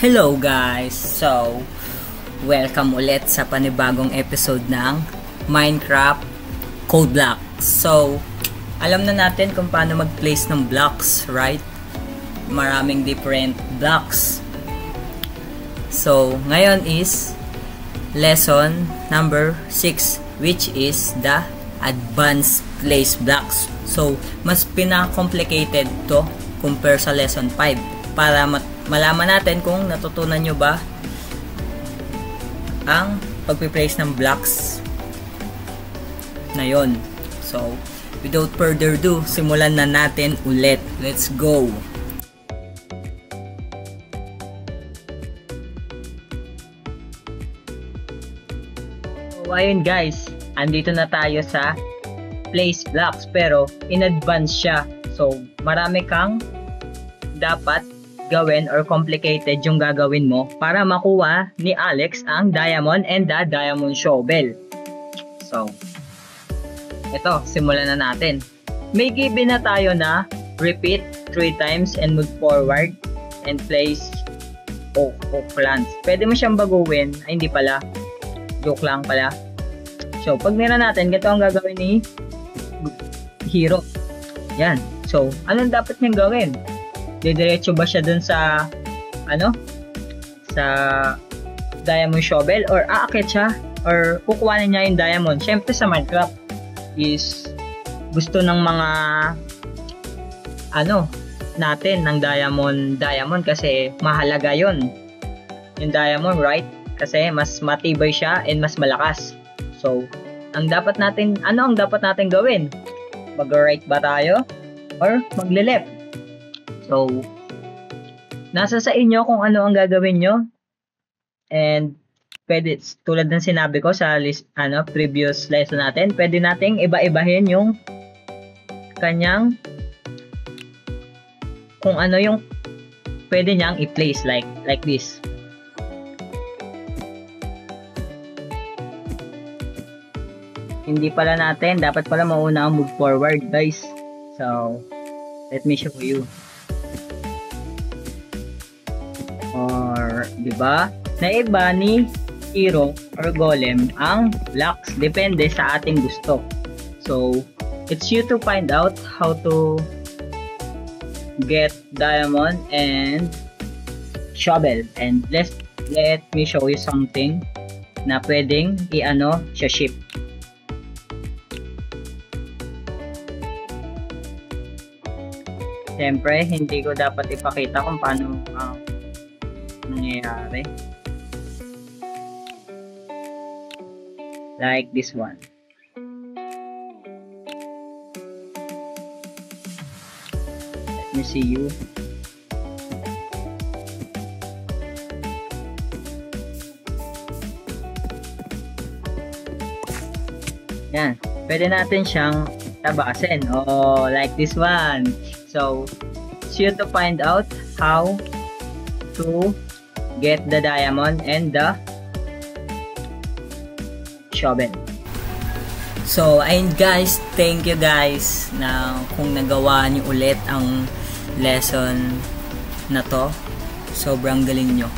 Hello guys! So, welcome ulit sa panibagong episode ng Minecraft Code Blocks. So, alam na natin kung paano mag-place ng blocks, right? Maraming different blocks. So, ngayon is lesson number 6, which is the advanced place blocks. So, mas pinaka-complicated to compare sa lesson 5 para malaman natin kung natutunan nyo ba ang pagpiplace ng blocks na yon. So, without further ado, simulan na natin ulit. Let's go! So, ayun guys, andito na tayo sa place blocks pero in advance siya. So, marami kang dapat gawin or complicated yung gagawin mo para makuha ni Alex ang diamond and the diamond shovel. So, ito, simulan na natin. May given na tayo na repeat 3 times and move forward and place oak plants. Pwede mo siyang baguhin. Ay, hindi pala. Joke lang pala. So, pag nira natin, ganito ang gagawin ni Hero. Yan. So, anong dapat niyang gawin? Didiretso ba siya dun sa sa diamond shovel or aakit siya or kukuhanin niya yung diamond? Syempre sa Minecraft is gusto ng mga natin ng diamond kasi mahalaga yon yung diamond, right? Kasi mas matibay siya and mas malakas. So ang dapat natin gawin? Mag-right ba tayo or magle-left? So, nasa sa inyo kung ano ang gagawin nyo. And, pwede, tulad ng sinabi ko sa previous lesson natin, pwede nating iba-ibahin yung kanyang, kung ano yung pwede niyang i-place like this. Hindi pala natin, dapat pala mauna ang move forward, guys. So, let me show you. Or, diba? Naiba ni Hero or Golem ang blocks. Depende sa ating gusto. So, it's you to find out how to get diamond and shovel. And let me show you something na pwedeng siya ship. Siyempre, hindi ko dapat ipakita kung paano nangyayari. Like this one. Let me see you. Yan. Pwede natin siyang tabasin. Oh, like this one. So, it's you to find out how to get the diamond and the shovel. So, ayun guys, thank you guys na kung nagawa niyo ulit ang lesson na to. Sobrang galing nyo.